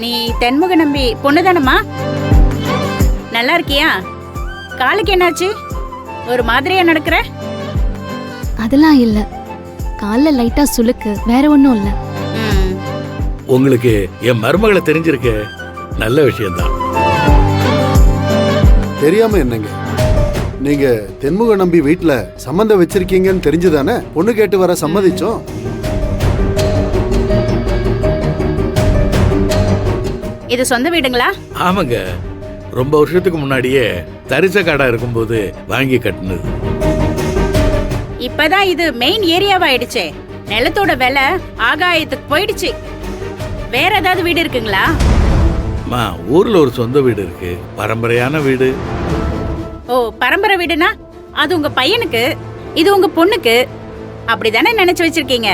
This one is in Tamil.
நீ தென்முக நம்பி பொண்ணுதானம்மா? நல்லா இருக்கியா? காலுக்கு என்னாச்சு? ஒரு மாதிரியா நடக்கிற? அதெல்லாம் இல்ல, கால்ல லைட்டா சுளுக்கு, வேற ஒண்ணும் இல்ல. உங்களுக்கு என் மருமகளை தெரிஞ்சிருக்க நல்ல விஷயம்தான். தெரியாம என்னங்க, நீங்க தென்முக நம்பி வீட்டுல சம்பந்தம் வச்சிருக்கீங்கன்னு தெரிஞ்சுதானே பொண்ணு கேட்டு வர சம்மதிச்சோம். இது சொந்த வீடுங்களா? ஆமாங்க, ரொம்ப வருஷத்துக்கு முன்னாடியே தரிச காடா இருக்கும்போது வாங்கி கட்டினது. இப்பதான் இது மெயின் ஏரியாவாயிடுச்சே. நிலத்தோட விலை ஆகாயத்துக்கு போயிடுச்சு. வேற ஏதாவது வீடு இருக்குங்களா? ஊர்ல ஒரு சொந்த வீடு இருக்கு, பரம்பரையான வீடு. ஓ, பரம்பரை வீடுனா அது உங்க பையனுக்கு, இது உங்க பொண்ணுக்கு, அப்படிதானே நினைச்சு வச்சிருக்கீங்க?